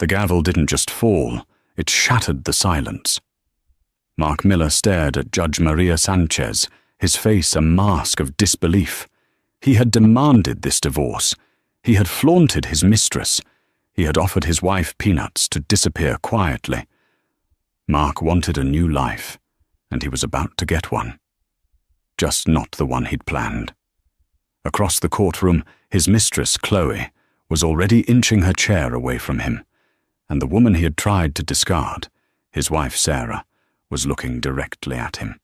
The gavel didn't just fall, it shattered the silence. Mark Miller stared at Judge Maria Sanchez, his face a mask of disbelief. He had demanded this divorce. He had flaunted his mistress. He had offered his wife peanuts to disappear quietly. Mark wanted a new life, and he was about to get one. Just not the one he'd planned. Across the courtroom, his mistress, Chloe, was already inching her chair away from him, and the woman he had tried to discard, his wife Sarah, was looking directly at him.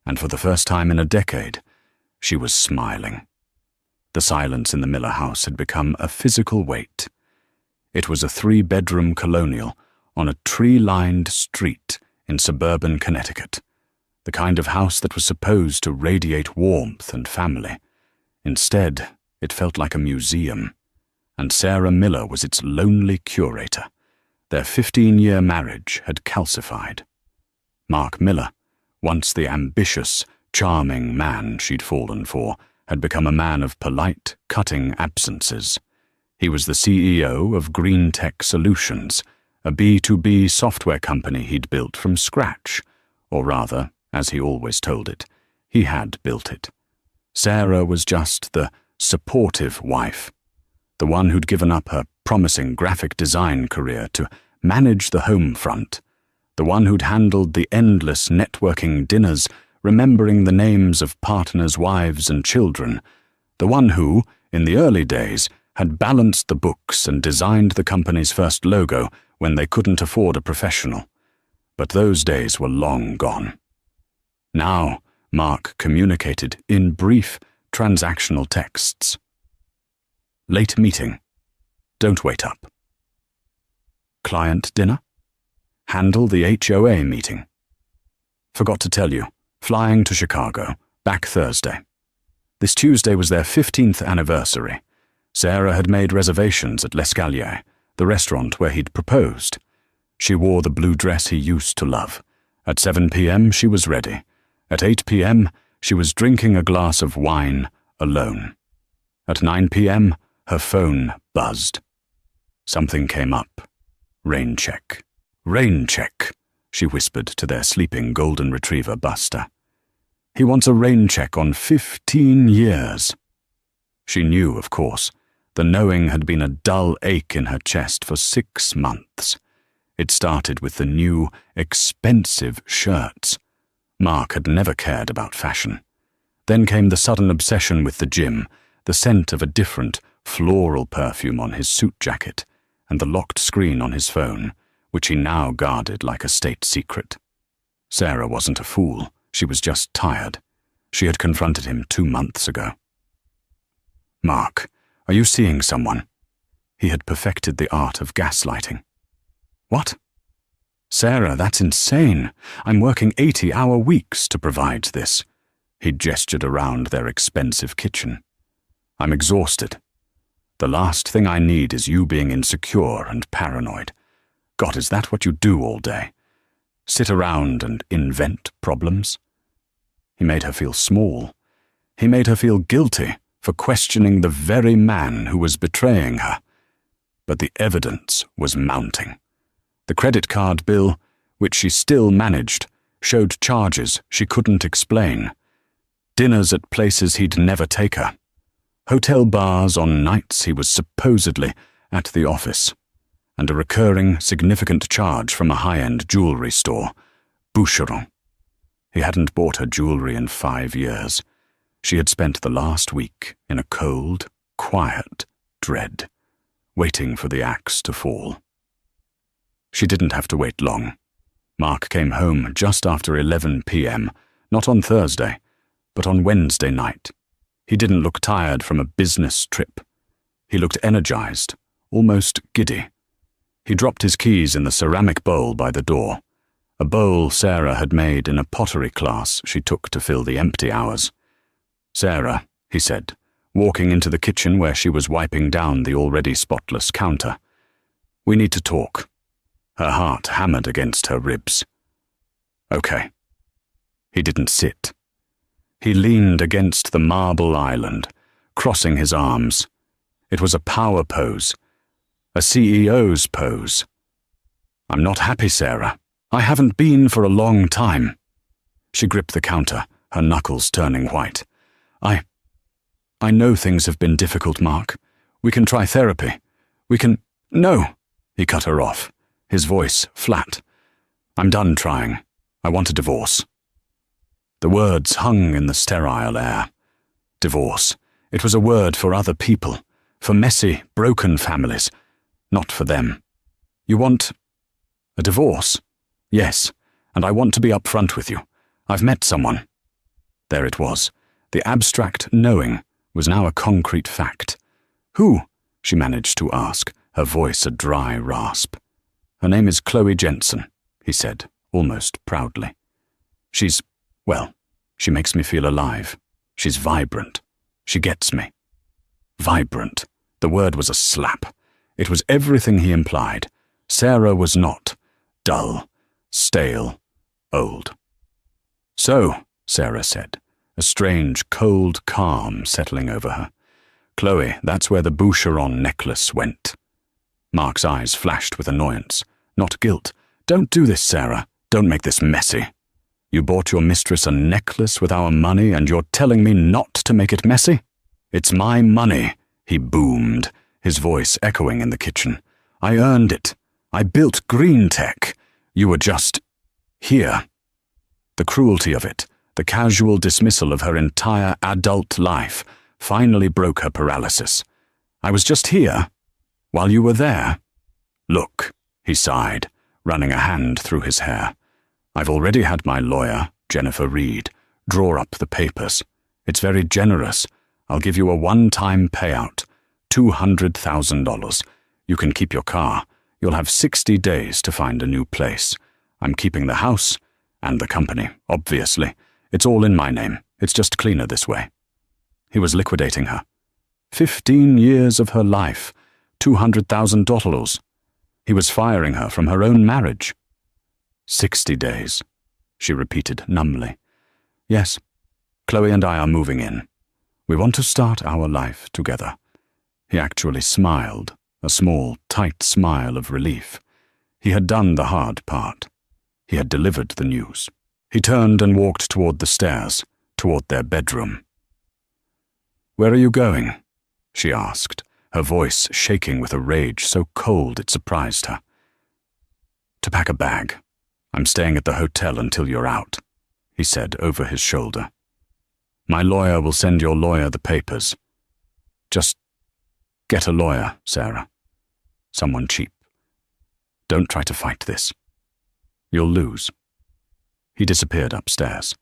And for the first time in a decade, she was smiling. The silence in the Miller house had become a physical weight. It was a 3-bedroom colonial on a tree-lined street in suburban Connecticut, the kind of house that was supposed to radiate warmth and family. Instead, it felt like a museum, and Sarah Miller was its lonely curator. Their 15-year marriage had calcified. Mark Miller, once the ambitious, charming man she'd fallen for, had become a man of polite, cutting absences. He was the CEO of Green Tech Solutions, a B2B software company he'd built from scratch, or rather, as he always told it, he had built it. Sarah was just the supportive wife, the one who'd given up her promising graphic design career to manage the home front, the one who'd handled the endless networking dinners, remembering the names of partners' wives and children, the one who, in the early days, had balanced the books and designed the company's first logo when they couldn't afford a professional. But those days were long gone. Now, Mark communicated in brief, transactional texts. Late meeting. Don't wait up. Client dinner? Handle the HOA meeting. Forgot to tell you, flying to Chicago, back Thursday. This Tuesday was their 15th anniversary. Sarah had made reservations at L'Escalier, the restaurant where he'd proposed. She wore the blue dress he used to love. At 7 p.m. she was ready. At 8 p.m. she was drinking a glass of wine alone. At 9 p.m. her phone buzzed. Something came up. Rain check. Rain check, she whispered to their sleeping golden retriever Buster. He wants a rain check on 15 years. She knew, of course. The knowing had been a dull ache in her chest for 6 months. It started with the new, expensive shirts. Mark had never cared about fashion. Then came the sudden obsession with the gym, the scent of a different, floral perfume on his suit jacket, and the locked screen on his phone, which he now guarded like a state secret. Sarah wasn't a fool. She was just tired. She had confronted him 2 months ago. Mark, are you seeing someone? He had perfected the art of gaslighting. What? Sarah, that's insane. I'm working 80-hour weeks to provide this. He'd gestured around their expensive kitchen. I'm exhausted. The last thing I need is you being insecure and paranoid. God, is that what you do all day? Sit around and invent problems? He made her feel small. He made her feel guilty for questioning the very man who was betraying her. But the evidence was mounting. The credit card bill, which she still managed, showed charges she couldn't explain. Dinners at places he'd never take her. Hotel bars on nights he was supposedly at the office. And a recurring, significant charge from a high-end jewelry store, Boucheron. He hadn't bought her jewelry in 5 years. She had spent the last week in a cold, quiet dread, waiting for the axe to fall. She didn't have to wait long. Mark came home just after 11 p.m., not on Thursday, but on Wednesday night. He didn't look tired from a business trip. He looked energized, almost giddy. He dropped his keys in the ceramic bowl by the door, a bowl Sarah had made in a pottery class she took to fill the empty hours. Sarah, he said, walking into the kitchen where she was wiping down the already spotless counter. We need to talk. Her heart hammered against her ribs. Okay. He didn't sit. He leaned against the marble island, crossing his arms. It was a power pose. A CEO's pose. I'm not happy, Sarah. I haven't been for a long time. She gripped the counter, her knuckles turning white. I know things have been difficult, Mark. We can try therapy. We can— No, he cut her off, his voice flat. I'm done trying. I want a divorce. The words hung in the sterile air. Divorce. It was a word for other people, for messy, broken families, not for them. You want a divorce? Yes, and I want to be upfront with you. I've met someone. There it was. The abstract knowing was now a concrete fact. Who? She managed to ask, her voice a dry rasp. Her name is Chloe Jensen, he said, almost proudly. Well, she makes me feel alive. She's vibrant. She gets me. Vibrant. The word was a slap. It was everything he implied. Sarah was not. Dull. Stale. Old. So, Sarah said, a strange, cold calm settling over her. Chloe, that's where the Boucheron necklace went. Mark's eyes flashed with annoyance, not guilt. Don't do this, Sarah. Don't make this messy. You bought your mistress a necklace with our money and you're telling me not to make it messy? It's my money, he boomed, his voice echoing in the kitchen. I earned it. I built Green Tech. You were just here. The cruelty of it, the casual dismissal of her entire adult life, finally broke her paralysis. I was just here, while you were there. Look, he sighed, running a hand through his hair. I've already had my lawyer, Jennifer Reed, draw up the papers. It's very generous. I'll give you a one-time payout, $200,000. You can keep your car. You'll have 60 days to find a new place. I'm keeping the house and the company, obviously. It's all in my name. It's just cleaner this way. He was liquidating her. 15 years of her life, $200,000. He was firing her from her own marriage. 60 days, she repeated numbly. Yes, Chloe and I are moving in. We want to start our life together. He actually smiled, a small, tight smile of relief. He had done the hard part. He had delivered the news. He turned and walked toward the stairs, toward their bedroom. Where are you going? She asked, her voice shaking with a rage so cold it surprised her. To pack a bag. I'm staying at the hotel until you're out, he said over his shoulder. My lawyer will send your lawyer the papers. Just get a lawyer, Sarah. Someone cheap. Don't try to fight this. You'll lose. He disappeared upstairs.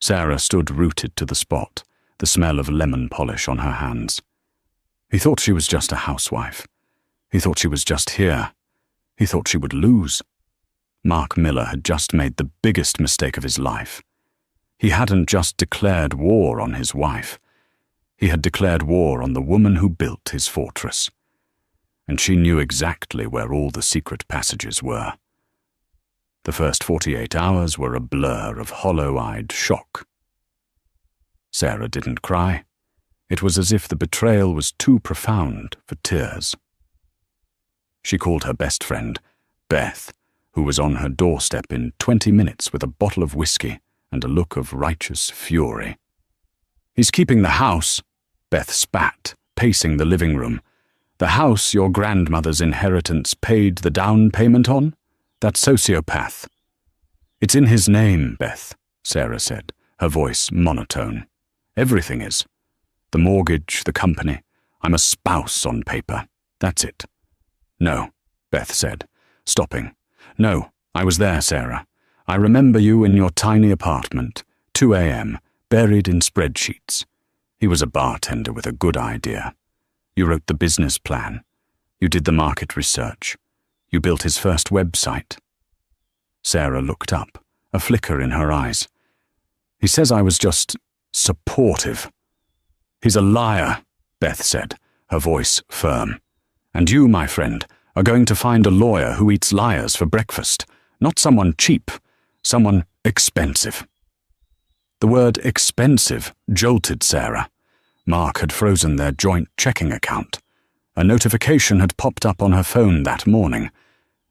Sarah stood rooted to the spot, the smell of lemon polish on her hands. He thought she was just a housewife. He thought she was just here. He thought she would lose. Mark Miller had just made the biggest mistake of his life. He hadn't just declared war on his wife. He had declared war on the woman who built his fortress. And she knew exactly where all the secret passages were. The first 48 hours were a blur of hollow-eyed shock. Sarah didn't cry. It was as if the betrayal was too profound for tears. She called her best friend, Beth, who was on her doorstep in 20 minutes with a bottle of whiskey and a look of righteous fury. He's keeping the house, Beth spat, pacing the living room. The house your grandmother's inheritance paid the down payment on? That sociopath. It's in his name, Beth, Sarah said, her voice monotone. Everything is. The mortgage, the company. I'm a spouse on paper. That's it. No, Beth said, stopping. No, I was there, Sarah. I remember you in your tiny apartment, 2 a.m., buried in spreadsheets. He was a bartender with a good idea. You wrote the business plan. You did the market research. You built his first website. Sarah looked up, a flicker in her eyes. He says I was just supportive. He's a liar, Beth said, her voice firm. And you, my friend, are going to find a lawyer who eats liars for breakfast, not someone cheap, someone expensive. The word expensive jolted Sarah. Mark had frozen their joint checking account. A notification had popped up on her phone that morning.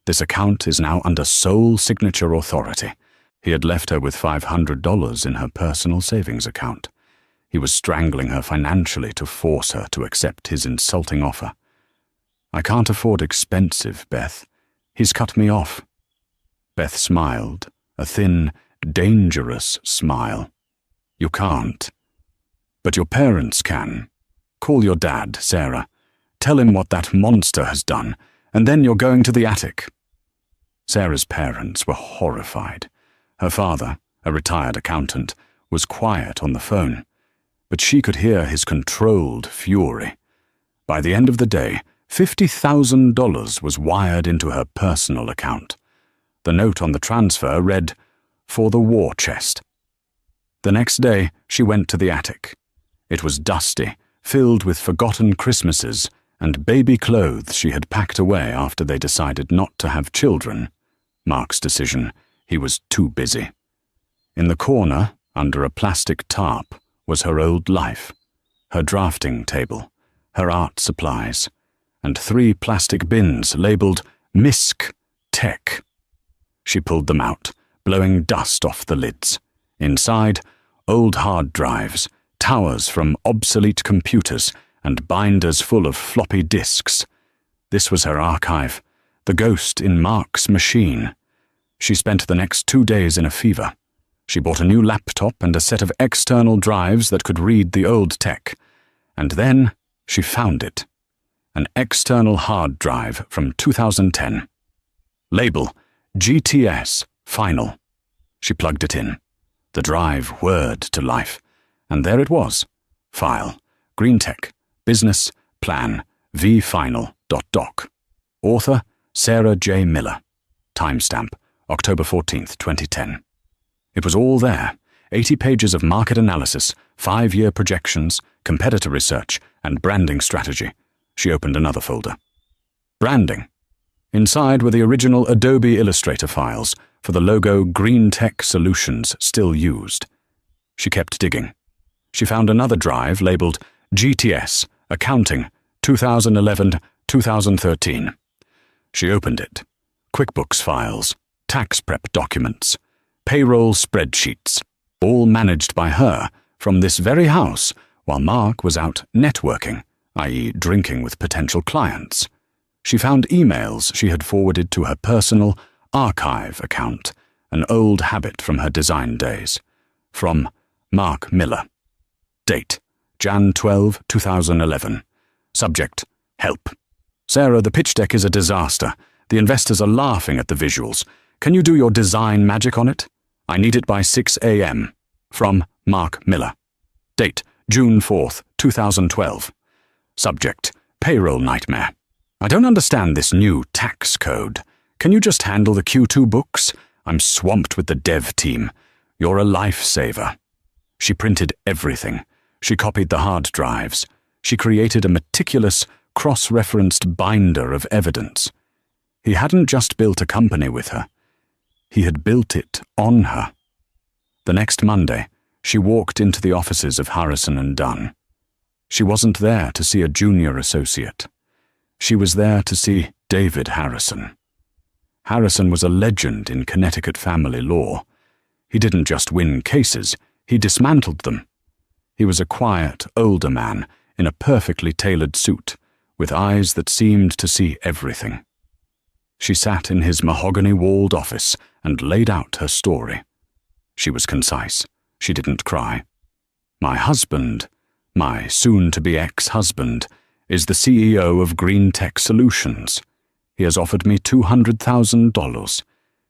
This account is now under sole signature authority. He had left her with $500 in her personal savings account. He was strangling her financially to force her to accept his insulting offer. I can't afford expensive, Beth. He's cut me off. Beth smiled, a thin, dangerous smile. You can't. But your parents can. Call your dad, Sarah. Tell him what that monster has done, and then you're going to the attic. Sarah's parents were horrified. Her father, a retired accountant, was quiet on the phone, but she could hear his controlled fury. By the end of the day, $50,000 was wired into her personal account. The note on the transfer read, "For the war chest." The next day, she went to the attic. It was dusty, filled with forgotten Christmases and baby clothes she had packed away after they decided not to have children. Mark's decision. He was too busy. In the corner, under a plastic tarp, was her old life, her drafting table, her art supplies, and 3 plastic bins labeled MISC Tech. She pulled them out, blowing dust off the lids. Inside, old hard drives, towers from obsolete computers, and binders full of floppy disks. This was her archive, the ghost in Mark's machine. She spent the next 2 days in a fever. She bought a new laptop and a set of external drives that could read the old tech. And then she found it. An external hard drive from 2010. Label, GTS, Final. She plugged it in. The drive whirred to life. And there it was. File, Green Tech, Business, Plan, vfinal.doc. Author, Sarah J. Miller. Timestamp, October 14th, 2010. It was all there. 80 pages of market analysis, 5-year projections, competitor research, and branding strategy. She opened another folder. Branding. Inside were the original Adobe Illustrator files for the logo Green Tech Solutions still used. She kept digging. She found another drive labeled GTS, Accounting, 2011-2013. She opened it. QuickBooks files, tax prep documents, payroll spreadsheets, all managed by her from this very house while Mark was out networking, i.e. drinking with potential clients. She found emails she had forwarded to her personal archive account, an old habit from her design days. From Mark Miller. Date, Jan 12, 2011. Subject, help. Sarah, the pitch deck is a disaster. The investors are laughing at the visuals. Can you do your design magic on it? I need it by 6 a.m. From Mark Miller. Date, June 4th, 2012. Subject, payroll nightmare. I don't understand this new tax code. Can you just handle the Q2 books? I'm swamped with the dev team. You're a lifesaver. She printed everything. She copied the hard drives. She created a meticulous, cross-referenced binder of evidence. He hadn't just built a company with her. He had built it on her. The next Monday, she walked into the offices of Harrison and Dunn. She wasn't there to see a junior associate. She was there to see David Harrison. Harrison was a legend in Connecticut family law. He didn't just win cases, he dismantled them. He was a quiet, older man in a perfectly tailored suit, with eyes that seemed to see everything. She sat in his mahogany-walled office and laid out her story. She was concise. She didn't cry. My husband, my soon-to-be ex-husband, is the CEO of Green Tech Solutions. He has offered me $200,000.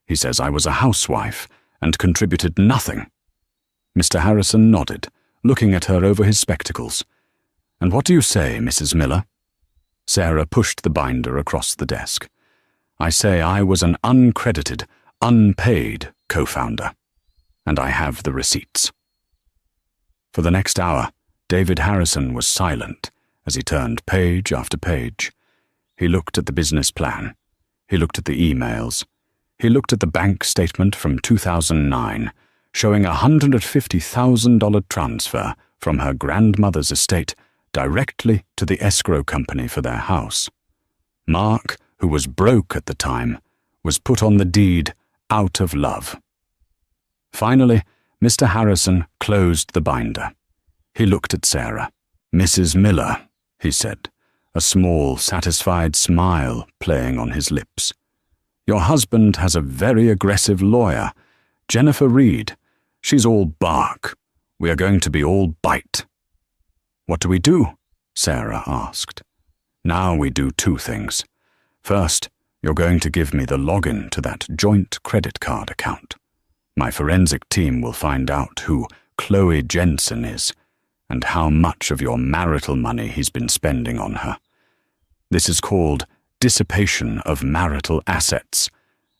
He says I was a housewife and contributed nothing. Mr. Harrison nodded, looking at her over his spectacles. And what do you say, Mrs. Miller? Sarah pushed the binder across the desk. I say I was an uncredited, unpaid co-founder, and I have the receipts. For the next hour, David Harrison was silent as he turned page after page. He looked at the business plan. He looked at the emails. He looked at the bank statement from 2009, showing a $150,000 transfer from her grandmother's estate directly to the escrow company for their house. Mark, who was broke at the time, was put on the deed out of love. Finally, Mr. Harrison closed the binder. He looked at Sarah. "Mrs. Miller," he said, a small, satisfied smile playing on his lips. "Your husband has a very aggressive lawyer, Jennifer Reed. She's all bark. We are going to be all bite." "What do we do?" Sarah asked. "Now we do two things. First, you're going to give me the login to that joint credit card account. My forensic team will find out who Chloe Jensen is and how much of your marital money he's been spending on her. This is called dissipation of marital assets,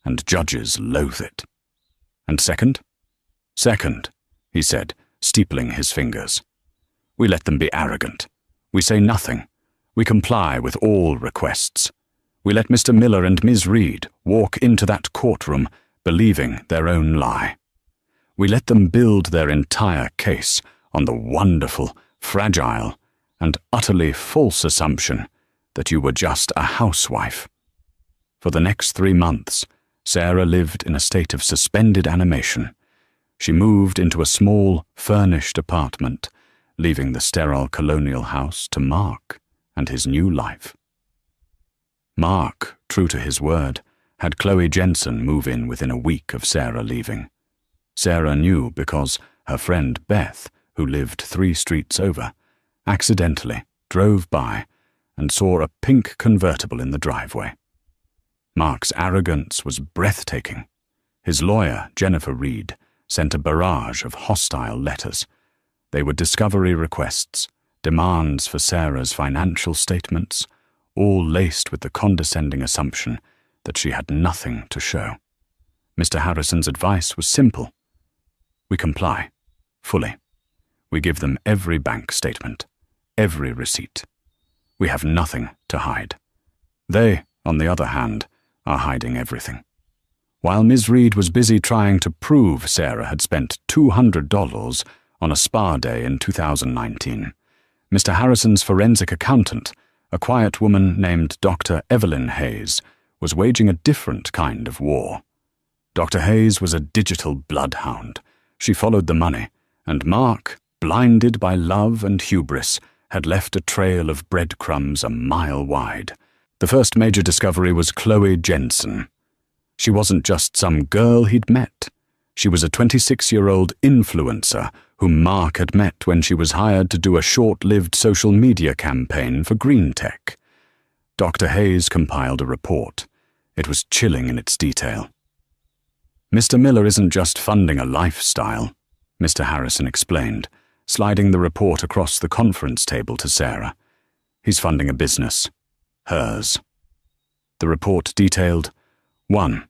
and judges loathe it. And second? Second, he said, steepling his fingers. We let them be arrogant. We say nothing. We comply with all requests. We let Mr. Miller and Ms. Reed walk into that courtroom believing their own lie. We let them build their entire case on the wonderful, fragile, and utterly false assumption that you were just a housewife. For the next 3 months, Sarah lived in a state of suspended animation. She moved into a small, furnished apartment, leaving the sterile colonial house to Mark and his new life. Mark, true to his word, had Chloe Jensen move in within a week of Sarah leaving. Sarah knew because her friend Beth, who lived 3 streets over, accidentally drove by and saw a pink convertible in the driveway. Mark's arrogance was breathtaking. His lawyer, Jennifer Reed, sent a barrage of hostile letters. They were discovery requests, demands for Sarah's financial statements, all laced with the condescending assumption that she had nothing to show. Mr. Harrison's advice was simple. We comply, fully. We give them every bank statement, every receipt. We have nothing to hide. They, on the other hand, are hiding everything. While Ms. Reed was busy trying to prove Sarah had spent $200 on a spa day in 2019, Mr. Harrison's forensic accountant, a quiet woman named Dr. Evelyn Hayes, was waging a different kind of war. Dr. Hayes was a digital bloodhound. She followed the money, and Mark, blinded by love and hubris, had left a trail of breadcrumbs a mile wide. The first major discovery was Chloe Jensen. She wasn't just some girl he'd met. She was a 26-year-old influencer whom Mark had met when she was hired to do a short-lived social media campaign for green tech. Dr. Hayes compiled a report. It was chilling in its detail. Mr. Miller isn't just funding a lifestyle, Mr. Harrison explained, sliding the report across the conference table to Sarah. He's funding a business. Hers. The report detailed 1.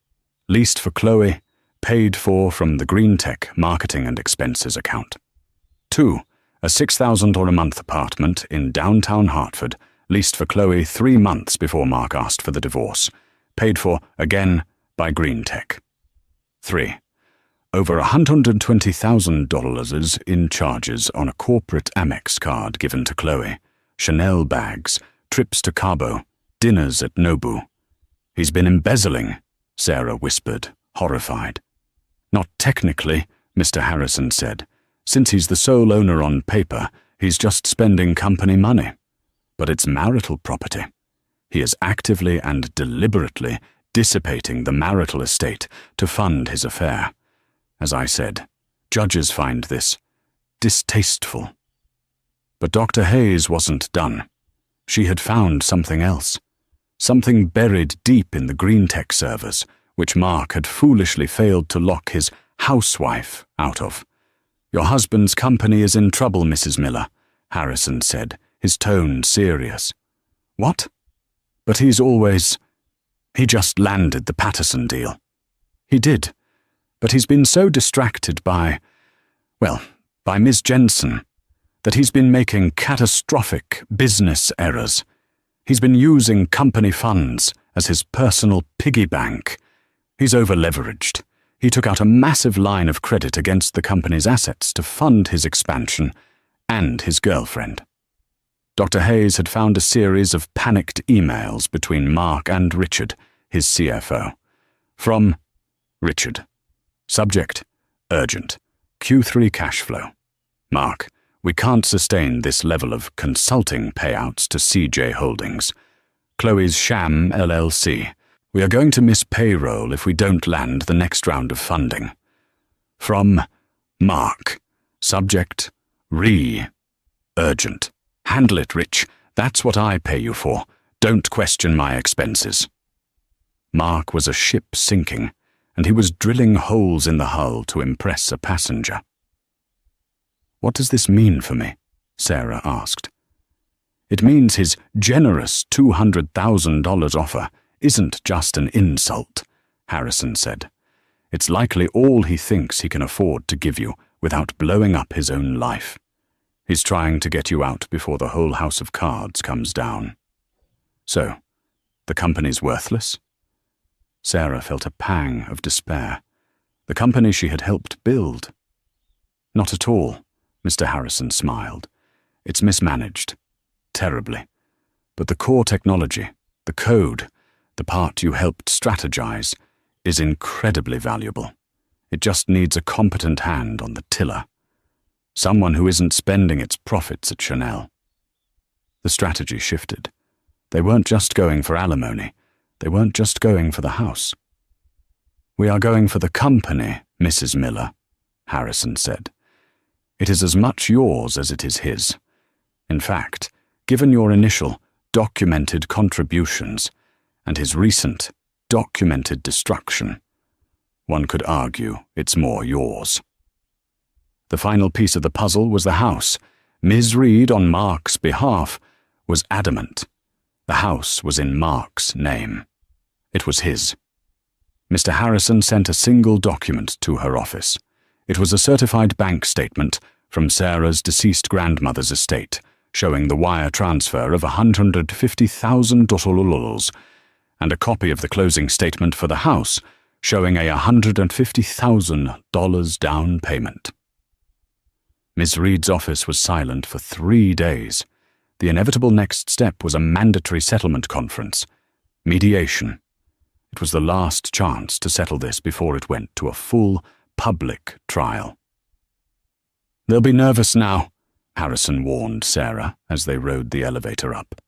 Leased for Chloe, paid for from the Green Tech marketing and expenses account. 2. A $6,000 a month apartment in downtown Hartford, leased for Chloe 3 months before Mark asked for the divorce, paid for, again, by Green Tech. 3. Over $120,000 in charges on a corporate Amex card given to Chloe, Chanel bags, trips to Cabo, dinners at Nobu. He's been embezzling, Sarah whispered, horrified. Not technically, Mr. Harrison said. Since he's the sole owner on paper, he's just spending company money. But it's marital property. He is actively and deliberately dissipating the marital estate to fund his affair. As I said, judges find this distasteful. But Dr. Hayes wasn't done. She had found something else. Something buried deep in the Green Tech servers, which Mark had foolishly failed to lock his housewife out of. Your husband's company is in trouble, Mrs. Miller, Harrison said, his tone serious. What? But he just landed the Patterson deal. He did, but he's been so distracted by Miss Jensen, that he's been making catastrophic business errors. He's been using company funds as his personal piggy bank. He's over-leveraged. He took out a massive line of credit against the company's assets to fund his expansion and his girlfriend. Dr. Hayes had found a series of panicked emails between Mark and Richard, his CFO. From Richard. Subject: urgent. Q3 cash flow. Mark: we can't sustain this level of consulting payouts to CJ Holdings. Chloe's Sham LLC. We are going to miss payroll if we don't land the next round of funding. From Mark. Subject: urgent. Handle it, Rich. That's what I pay you for. Don't question my expenses. Mark was a ship sinking, and he was drilling holes in the hull to impress a passenger. What does this mean for me? Sarah asked. It means his generous $200,000 offer isn't just an insult, Harrison said. It's likely all he thinks he can afford to give you without blowing up his own life. He's trying to get you out before the whole house of cards comes down. So, the company's worthless? Sarah felt a pang of despair. The company she had helped build. Not at all, Mr. Harrison smiled. It's mismanaged. Terribly. But the core technology, the code, the part you helped strategize, is incredibly valuable. It just needs a competent hand on the tiller. Someone who isn't spending its profits at Chanel. The strategy shifted. They weren't just going for alimony. They weren't just going for the house. We are going for the company, Mrs. Miller, Harrison said. It is as much yours as it is his. In fact, given your initial, documented contributions and his recent, documented destruction, one could argue it's more yours. The final piece of the puzzle was the house. Ms. Reed, on Mark's behalf, was adamant. The house was in Mark's name. It was his. Mr. Harrison sent a single document to her office. It was a certified bank statement from Sarah's deceased grandmother's estate, showing the wire transfer of $150,000 and a copy of the closing statement for the house, showing a $150,000 down payment. Miss Reed's office was silent for 3 days. The inevitable next step was a mandatory settlement conference. Mediation. It was the last chance to settle this before it went to a full, public trial. They'll be nervous now, Harrison warned Sarah as they rode the elevator up.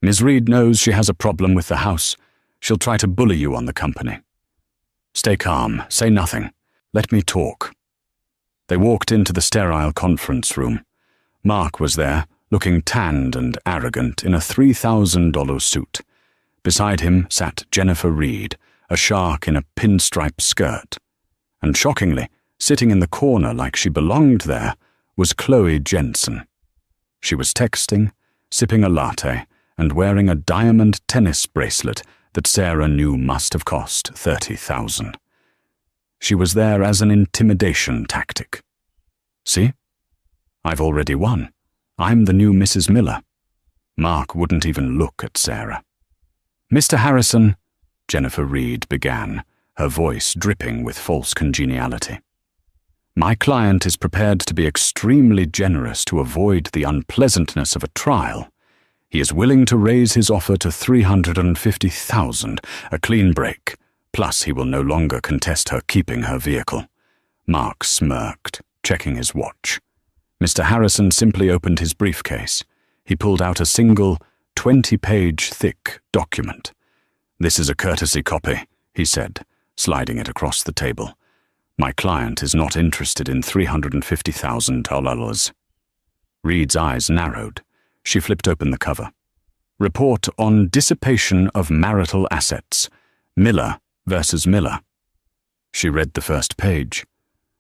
Miss Reed knows she has a problem with the house. She'll try to bully you on the company. Stay calm. Say nothing. Let me talk. They walked into the sterile conference room. Mark was there, looking tanned and arrogant in a $3,000 suit. Beside him sat Jennifer Reed, a shark in a pinstripe skirt. And shockingly, sitting in the corner like she belonged there, was Chloe Jensen. She was texting, sipping a latte, and wearing a diamond tennis bracelet that Sarah knew must have cost $30,000. She was there as an intimidation tactic. See? I've already won. I'm the new Mrs. Miller. Mark wouldn't even look at Sarah. Mr. Harrison, Jennifer Reed began, her voice dripping with false congeniality. My client is prepared to be extremely generous to avoid the unpleasantness of a trial. He is willing to raise his offer to $350,000, a clean break. Plus, he will no longer contest her keeping her vehicle. Mark smirked, checking his watch. Mr. Harrison simply opened his briefcase. He pulled out a single, 20-page thick document. This is a courtesy copy, he said, sliding it across the table. My client is not interested in $350,000. Reed's eyes narrowed. She flipped open the cover. Report on dissipation of marital assets. Miller versus Miller. She read the first page.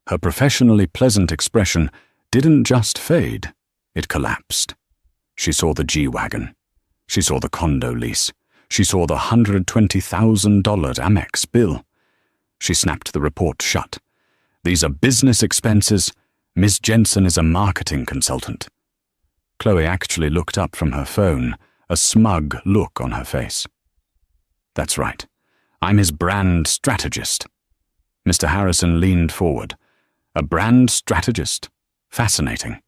Her professionally pleasant expression didn't just fade, it collapsed. She saw the G-Wagon. She saw the condo lease. She saw the $120,000 Amex bill. She snapped the report shut. These are business expenses. Miss Jensen is a marketing consultant. Chloe actually looked up from her phone, a smug look on her face. That's right. I'm his brand strategist. Mr. Harrison leaned forward. A brand strategist? Fascinating.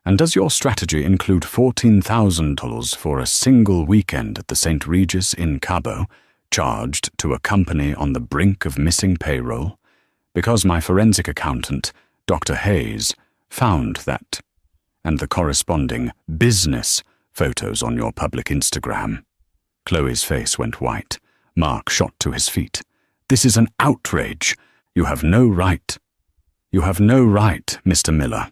And does your strategy include $14,000 for a single weekend at the St. Regis in Cabo, charged to a company on the brink of missing payroll? Because my forensic accountant, Dr. Hayes, found that, and the corresponding business photos on your public Instagram. Chloe's face went white. Mark shot to his feet. This is an outrage. You have no right. You have no right, Mr. Miller.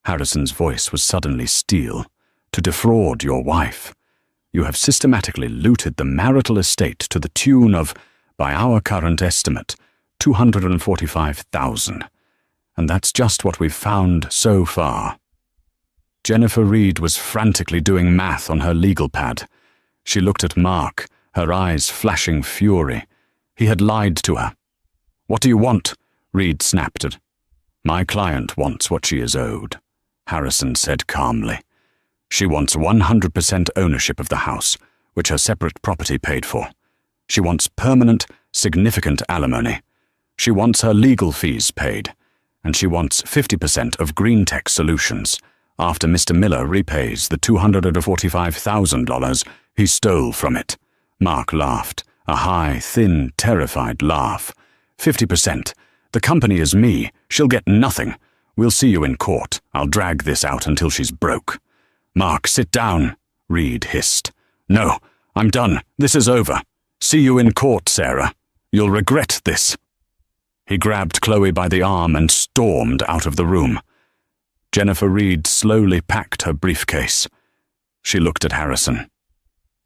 Harrison's voice was suddenly steel. To defraud your wife. You have systematically looted the marital estate to the tune of, by our current estimate, $245,000. And that's just what we've found so far. Jennifer Reed was frantically doing math on her legal pad. She looked at Mark, her eyes flashing fury. He had lied to her. What do you want? Reed snapped at. My client wants what she is owed, Harrison said calmly. She wants 100% ownership of the house, which her separate property paid for. She wants permanent, significant alimony. She wants her legal fees paid, and she wants 50% of Green Tech Solutions after Mr. Miller repays the $245,000 he stole from it. Mark laughed, a high, thin, terrified laugh. 50%. The company is me. She'll get nothing. We'll see you in court. I'll drag this out until she's broke. Mark, sit down, Reed hissed. No, I'm done. This is over. See you in court, Sarah. You'll regret this. He grabbed Chloe by the arm and stormed out of the room. Jennifer Reed slowly packed her briefcase. She looked at Harrison.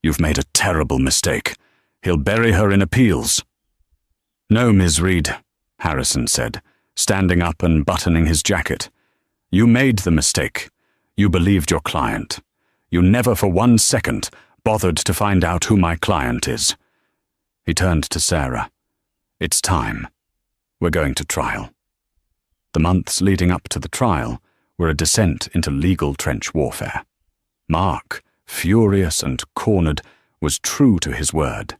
You've made a terrible mistake. He'll bury her in appeals. No, Ms. Reed, Harrison said, standing up and buttoning his jacket. You made the mistake. You believed your client. You never for 1 second bothered to find out who my client is. He turned to Sarah. It's time. We're going to trial. The months leading up to the trial were a descent into legal trench warfare. Mark, furious and cornered, was true to his word.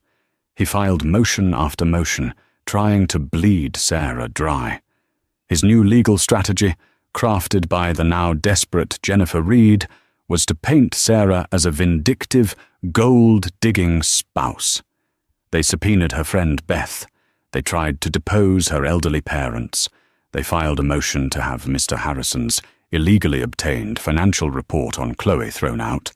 He filed motion after motion, trying to bleed Sarah dry. His new legal strategy, crafted by the now desperate Jennifer Reed, was to paint Sarah as a vindictive, gold-digging spouse. They subpoenaed her friend Beth. They tried to depose her elderly parents. They filed a motion to have Mr. Harrison's illegally obtained financial report on Chloe thrown out.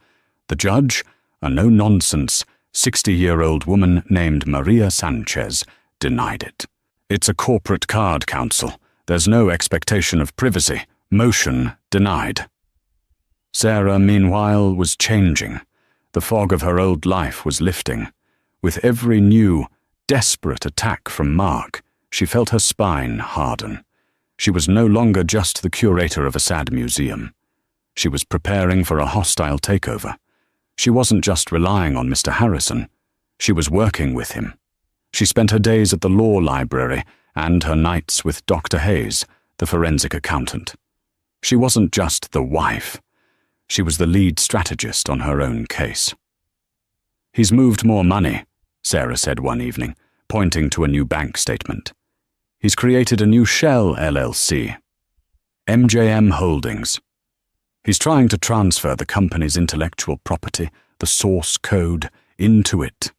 The judge, a no-nonsense, 60-year-old woman named Maria Sanchez, denied it. It's a corporate card, counsel. There's no expectation of privacy. Motion denied. Sarah, meanwhile, was changing. The fog of her old life was lifting. With every new, desperate attack from Mark, she felt her spine harden. She was no longer just the curator of a sad museum. She was preparing for a hostile takeover. She wasn't just relying on Mr. Harrison. She was working with him. She spent her days at the law library and her nights with Dr. Hayes, the forensic accountant. She wasn't just the wife. She was the lead strategist on her own case. He's moved more money, Sarah said one evening, pointing to a new bank statement. He's created a new shell LLC, MJM Holdings. He's trying to transfer the company's intellectual property, the source code, into it.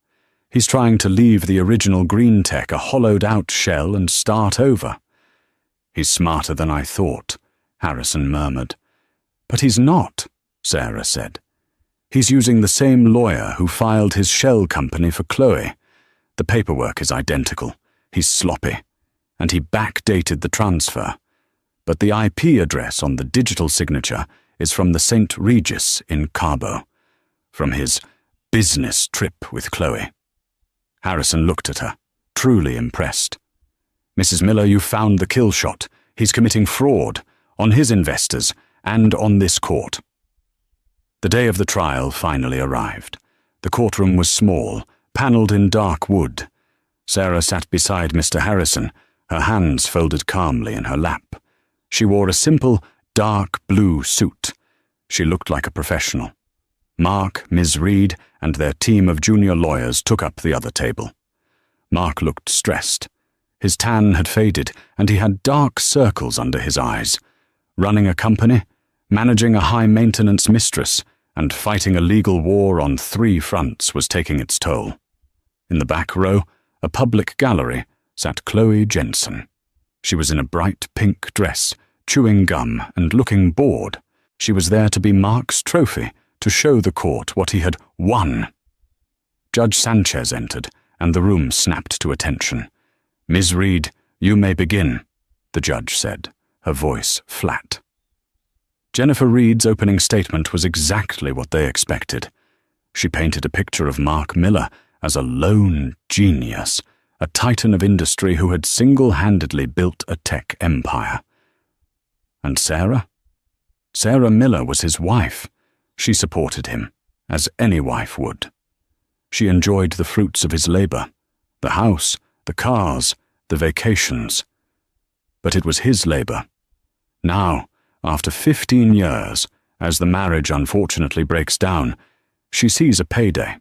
He's trying to leave the original Green Tech a hollowed-out shell and start over. He's smarter than I thought, Harrison murmured. But he's not, Sarah said. He's using the same lawyer who filed his shell company for Chloe. The paperwork is identical. He's sloppy. And he backdated the transfer. But the IP address on the digital signature is from the St. Regis in Cabo, from his business trip with Chloe. Harrison looked at her, truly impressed. Mrs. Miller, you found the kill shot. He's committing fraud on his investors and on this court. The day of the trial finally arrived. The courtroom was small, panelled in dark wood. Sarah sat beside Mr. Harrison, her hands folded calmly in her lap. She wore a simple, dark blue suit. She looked like a professional. Mark, Ms. Reed, and their team of junior lawyers took up the other table. Mark looked stressed. His tan had faded, and he had dark circles under his eyes. Running a company? Managing a high-maintenance mistress and fighting a legal war on 3 fronts was taking its toll. In the back row, a public gallery, sat Chloe Jensen. She was in a bright pink dress, chewing gum and looking bored. She was there to be Mark's trophy, to show the court what he had won. Judge Sanchez entered, and the room snapped to attention. "Ms. Reed, you may begin," the judge said, her voice flat. Jennifer Reed's opening statement was exactly what they expected. She painted a picture of Mark Miller as a lone genius, a titan of industry who had single-handedly built a tech empire. And Sarah? Sarah Miller was his wife. She supported him, as any wife would. She enjoyed the fruits of his labor, the house, the cars, the vacations. But it was his labor. Now, after 15 years, as the marriage unfortunately breaks down, she sees a payday.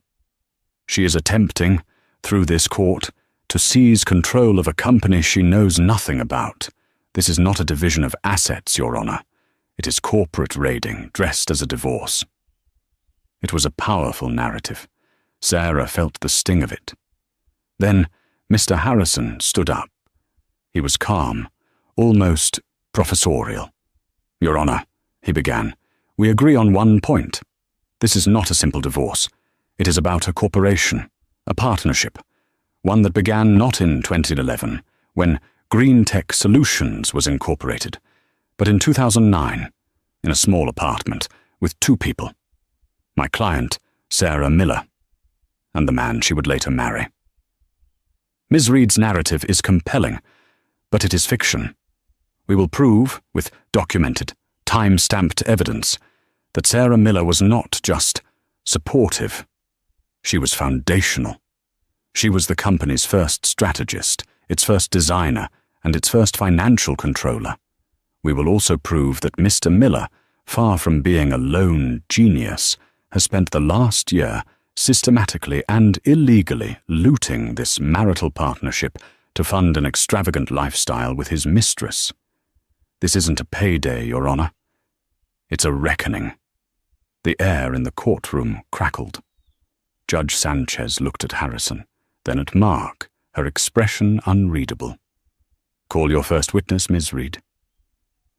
She is attempting, through this court, to seize control of a company she knows nothing about. This is not a division of assets, Your Honor. It is corporate raiding, dressed as a divorce. It was a powerful narrative. Sarah felt the sting of it. Then Mr. Harrison stood up. He was calm, almost professorial. "Your Honor," he began, "we agree on one point. This is not a simple divorce. It is about a corporation, a partnership, one that began not in 2011, when Green Tech Solutions was incorporated, but in 2009, in a small apartment, with 2 people. My client, Sarah Miller, and the man she would later marry. Ms. Reed's narrative is compelling, but it is fiction. We will prove, with documented, time-stamped evidence, that Sarah Miller was not just supportive. She was foundational. She was the company's first strategist, its first designer, and its first financial controller. We will also prove that Mr. Miller, far from being a lone genius, has spent the last year systematically and illegally looting this marital partnership to fund an extravagant lifestyle with his mistress. This isn't a payday, Your Honor. It's a reckoning. The air in the courtroom crackled. Judge Sanchez looked at Harrison, then at Mark, her expression unreadable. "Call your first witness, Ms. Reed."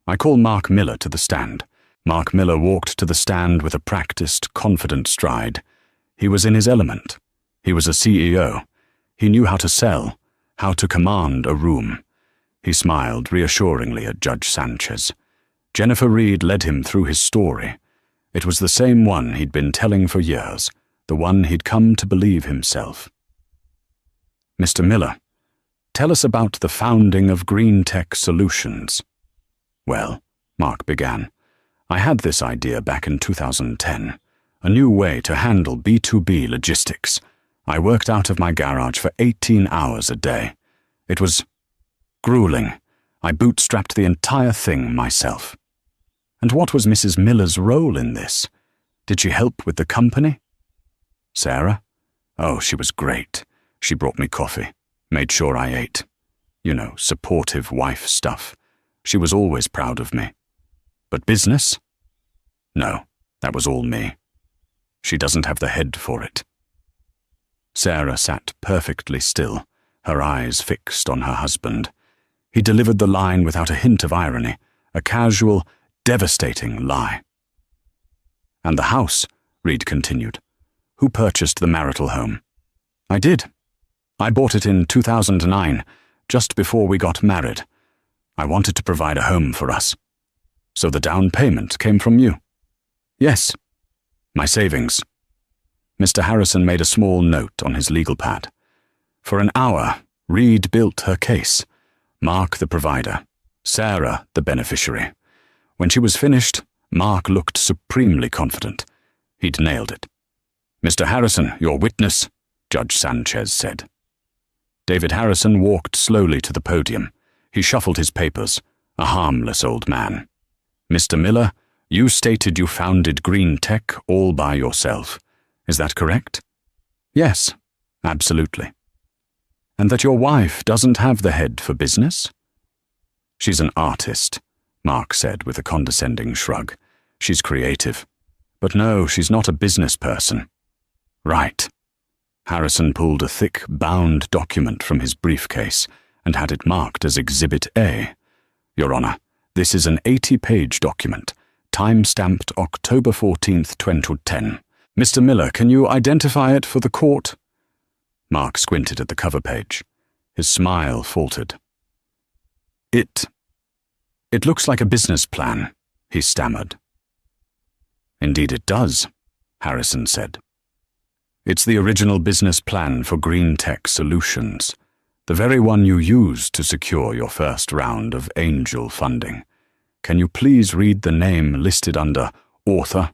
I call Mark Miller to the stand. Mark Miller walked to the stand with a practiced, confident stride. He was in his element. He was a CEO. He knew how to sell, how to command a room. He smiled reassuringly at Judge Sanchez. Jennifer Reed led him through his story. It was the same one he'd been telling for years, the one he'd come to believe himself. "Mr. Miller, tell us about the founding of Green Tech Solutions." "Well," Mark began, "I had this idea back in 2010, a new way to handle B2B logistics. I worked out of my garage for 18 hours a day. It was grueling. I bootstrapped the entire thing myself." "And what was Mrs. Miller's role in this? Did she help with the company?" "Sarah? Oh, she was great. She brought me coffee, made sure I ate. You know, supportive wife stuff. She was always proud of me. But business? No, that was all me. She doesn't have the head for it." Sarah sat perfectly still, her eyes fixed on her husband. He delivered the line without a hint of irony, a casual, devastating lie. "And the house," Reed continued. "Who purchased the marital home?" "I did. I bought it in 2009, just before we got married. I wanted to provide a home for us. So the down payment came from you?" "Yes. My savings." Mr. Harrison made a small note on his legal pad. For an hour, Reed built her case. Mark the provider, Sarah the beneficiary. When she was finished, Mark looked supremely confident. He'd nailed it. "Mr. Harrison, your witness," Judge Sanchez said. David Harrison walked slowly to the podium. He shuffled his papers, a harmless old man. "Mr. Miller, you stated you founded Green Tech all by yourself. Is that correct?" "Yes, absolutely." "And that your wife doesn't have the head for business?" "She's an artist," Mark said with a condescending shrug. She's creative. But no, she's not a business person. Right. Harrison pulled a thick, bound document from his briefcase and had it marked as Exhibit A. Your Honor, this is an 80-page document, time-stamped October 14th, 2010. Mr. Miller, can you identify it for the court? Mark squinted at the cover page. His smile faltered. It looks like a business plan, he stammered. Indeed it does, Harrison said. It's the original business plan for Green Tech Solutions, the very one you used to secure your first round of angel funding. Can you please read the name listed under author?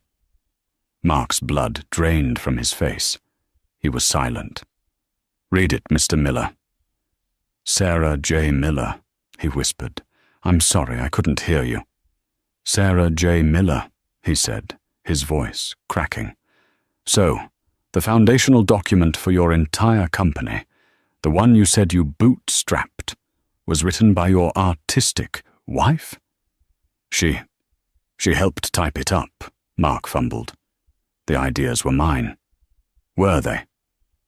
Mark's blood drained from his face. He was silent. Read it, Mr. Miller. Sarah J. Miller, he whispered. I'm sorry, I couldn't hear you. Sarah J. Miller, he said, his voice cracking. So, the foundational document for your entire company, the one you said you bootstrapped, was written by your artistic wife? She helped type it up, Mark fumbled. The ideas were mine. Were they?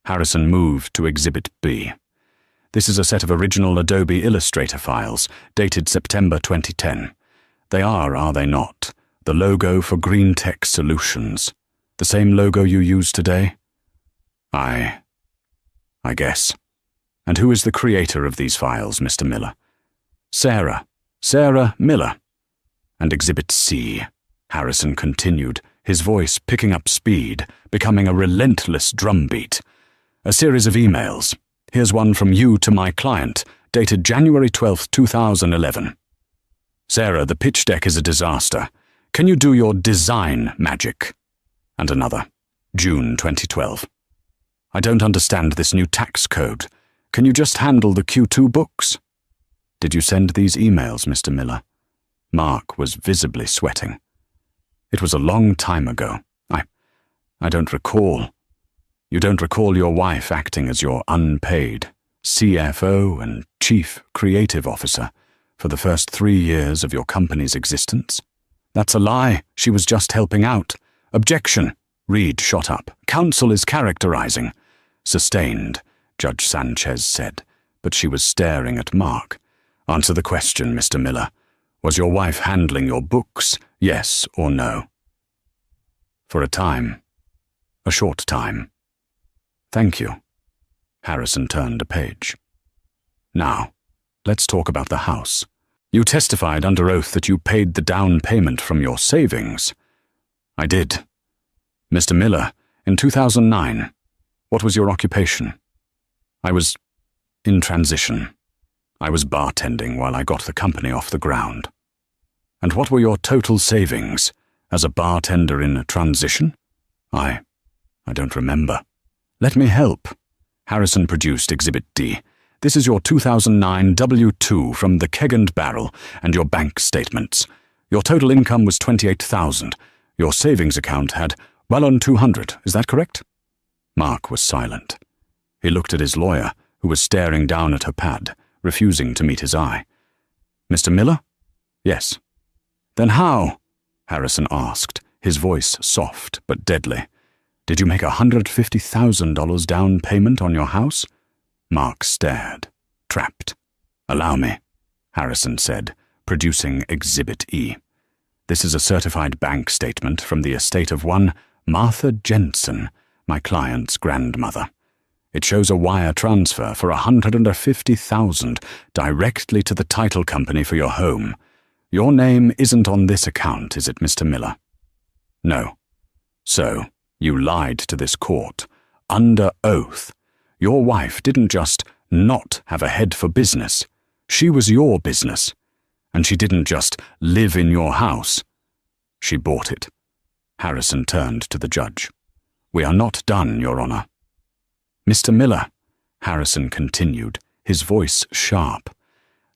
Harrison moved to Exhibit B. This is a set of original Adobe Illustrator files, dated September 2010. They are they not, the logo for Green Tech Solutions. The same logo you use today? I guess. And who is the creator of these files, Mr. Miller? Sarah Miller. And Exhibit C, Harrison continued, his voice picking up speed, becoming a relentless drumbeat. A series of emails. Here's one from you to my client, dated January 12, 2011. Sarah, the pitch deck is a disaster. Can you do your design magic? And another, June 2012. I don't understand this new tax code. Can you just handle the Q2 books? Did you send these emails, Mr. Miller? Mark was visibly sweating. It was a long time ago. I don't recall. You don't recall your wife acting as your unpaid CFO and Chief Creative Officer for the first 3 years of your company's existence? That's a lie. She was just helping out. Objection. Reed shot up. Counsel is characterizing. Sustained, Judge Sanchez said, but she was staring at Mark. Answer the question, Mr. Miller. Was your wife handling your books, yes or no? For a time. A short time. Thank you. Harrison turned a page. Now, let's talk about the house. You testified under oath that you paid the down payment from your savings. I did. Mr. Miller, in 2009, what was your occupation? I was in transition. I was bartending while I got the company off the ground. And what were your total savings as a bartender in a transition? I don't remember. Let me help. Harrison produced Exhibit D. This is your 2009 W-2 from the Keg and Barrel and your bank statements. Your total income was $28,000. Your savings account had well on $200. Is that correct? Mark was silent. He looked at his lawyer, who was staring down at her pad, refusing to meet his eye. Mr. Miller? Yes. Then how? Harrison asked, his voice soft but deadly. Did you make $150,000 down payment on your house? Mark stared, trapped. Allow me, Harrison said, producing Exhibit E. This is a certified bank statement from the estate of one Martha Jensen, my client's grandmother. It shows a wire transfer for $150,000 directly to the title company for your home. Your name isn't on this account, is it, Mr. Miller? No. So, you lied to this court, under oath. Your wife didn't just not have a head for business. She was your business. And she didn't just live in your house. She bought it. Harrison turned to the judge. We are not done, Your Honor. Mr. Miller, Harrison continued, his voice sharp.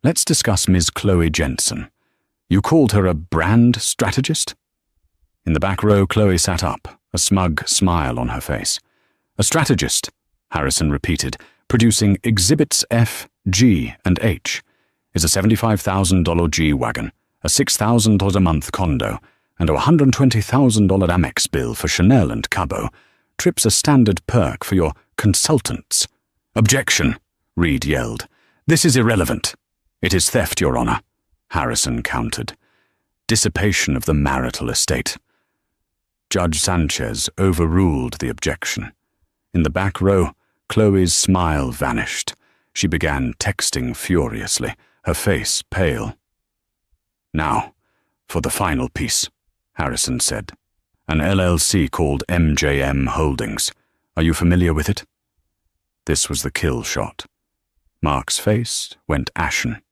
Let's discuss Ms. Chloe Jensen. You called her a brand strategist? In the back row, Chloe sat up, a smug smile on her face. A strategist, Harrison repeated, producing Exhibits F, G, and H, is a $75,000 G-Wagon, a $6,000 a month condo, and a $120,000 Amex bill for Chanel and Cabo. Trip's a standard perk for your consultants." "Objection," Reed yelled. "This is irrelevant." "It is theft, Your Honor," Harrison countered. "Dissipation of the marital estate." Judge Sanchez overruled the objection. In the back row, Chloe's smile vanished. She began texting furiously, her face pale. "Now, for the final piece," Harrison said. "An LLC called MJM Holdings. Are you familiar with it?" This was the kill shot. Mark's face went ashen.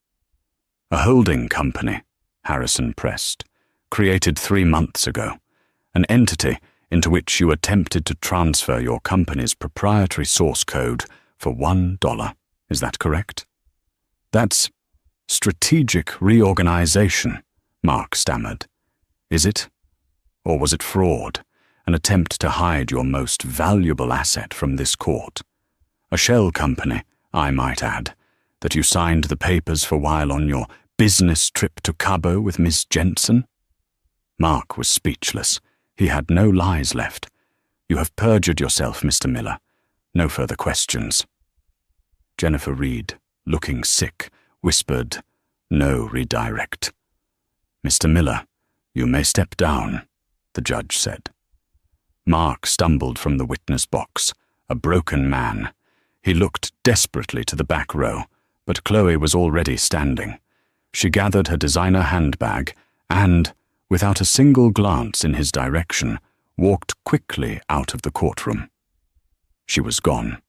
"A holding company," Harrison pressed, "created 3 months ago. An entity into which you attempted to transfer your company's proprietary source code for $1. Is that correct?" "That's strategic reorganization," Mark stammered. "Is it? Or was it fraud, an attempt to hide your most valuable asset from this court? A shell company, I might add, that you signed the papers for while on your business trip to Cabo with Miss Jensen?" Mark was speechless. He had no lies left. "You have perjured yourself, Mr. Miller. No further questions." Jennifer Reed, looking sick, whispered, "No redirect." "Mr. Miller, you may step down," the judge said. Mark stumbled from the witness box, a broken man. He looked desperately to the back row, but Chloe was already standing. She gathered her designer handbag and, without a single glance in his direction, walked quickly out of the courtroom. She was gone.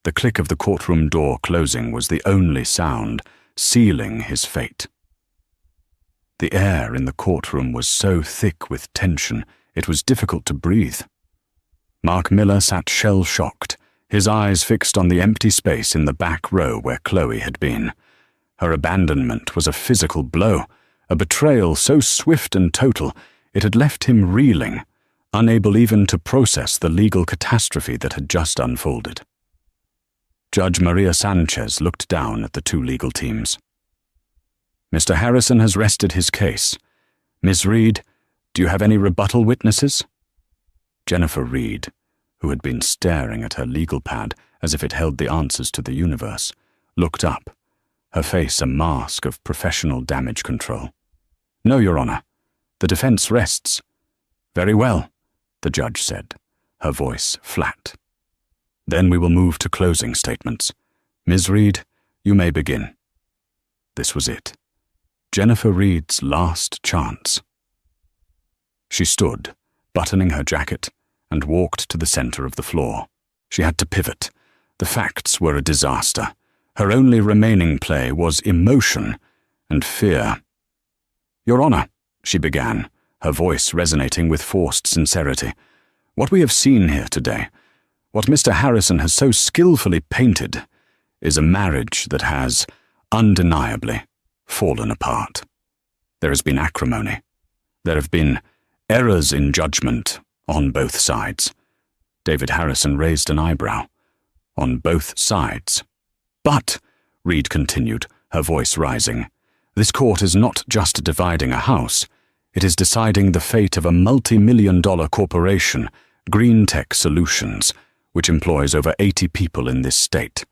The click of the courtroom door closing was the only sound, sealing his fate. The air in the courtroom was so thick with tension, it was difficult to breathe. Mark Miller sat shell-shocked, his eyes fixed on the empty space in the back row where Chloe had been. Her abandonment was a physical blow, a betrayal so swift and total it had left him reeling, unable even to process the legal catastrophe that had just unfolded. Judge Maria Sanchez looked down at the 2 legal teams. "Mr. Harrison has rested his case. Ms. Reed, do you have any rebuttal witnesses?" Jennifer Reed, who had been staring at her legal pad as if it held the answers to the universe, looked up, her face a mask of professional damage control. "No, Your Honor. The defense rests." "Very well," the judge said, her voice flat. "Then we will move to closing statements. Ms. Reed, you may begin." This was it. Jennifer Reed's last chance. She stood, buttoning her jacket, and walked to the center of the floor. She had to pivot. The facts were a disaster. Her only remaining play was emotion and fear. "Your Honor," she began, her voice resonating with forced sincerity, "what we have seen here today, what Mr. Harrison has so skillfully painted, is a marriage that has, undeniably, fallen apart. There has been acrimony. There have been errors in judgment on both sides." David Harrison raised an eyebrow. "On both sides." "But," Reed continued, her voice rising, "this court is not just dividing a house. It is deciding the fate of a multi-million-dollar corporation, Green Tech Solutions, which employs over 80 people in this state.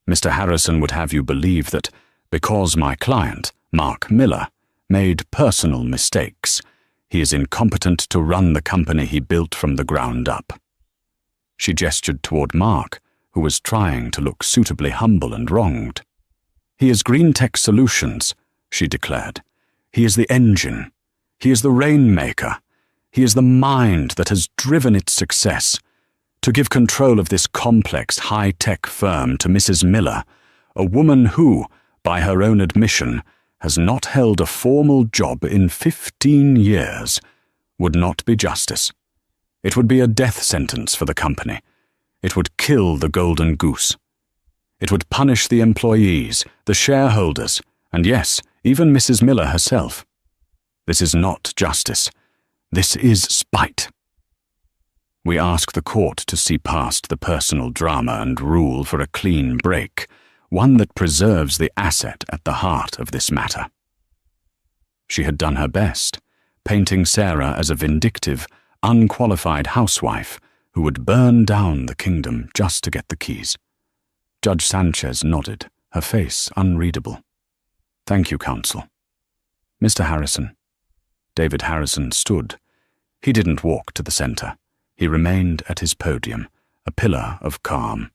Mr. Harrison would have you believe that because my client, Mark Miller, made personal mistakes, he is incompetent to run the company he built from the ground up." She gestured toward Mark, who was trying to look suitably humble and wronged. "He is Green Tech Solutions," she declared. "He is the engine. He is the rainmaker. He is the mind that has driven its success. To give control of this complex high-tech firm to Mrs. Miller, a woman who, by her own admission, has not held a formal job in 15 years, would not be justice. It would be a death sentence for the company. It would kill the golden goose. It would punish the employees, the shareholders, and yes, even Mrs. Miller herself. This is not justice. This is spite. We ask the court to see past the personal drama and rule for a clean break, one that preserves the asset at the heart of this matter." She had done her best, painting Sarah as a vindictive, unqualified housewife who would burn down the kingdom just to get the keys. Judge Sanchez nodded, her face unreadable. "Thank you, counsel." "Mr. Harrison." David Harrison stood. He didn't walk to the center. He remained at his podium, a pillar of calm.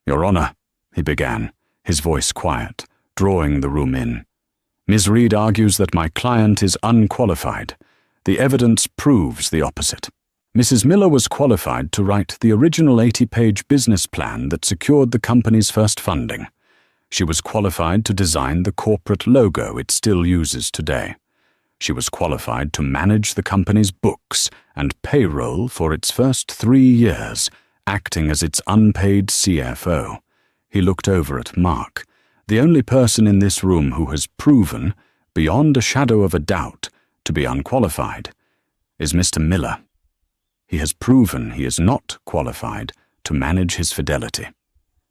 "Your Honor," he began, his voice quiet, drawing the room in. "Ms. Reed argues that my client is unqualified. The evidence proves the opposite. Mrs. Miller was qualified to write the original 80-page business plan that secured the company's first funding. She was qualified to design the corporate logo it still uses today. She was qualified to manage the company's books and payroll for its first 3 years, acting as its unpaid CFO. He looked over at Mark. The only person in this room who has proven, beyond a shadow of a doubt, to be unqualified is Mr. Miller. He has proven he is not qualified to manage his fidelity.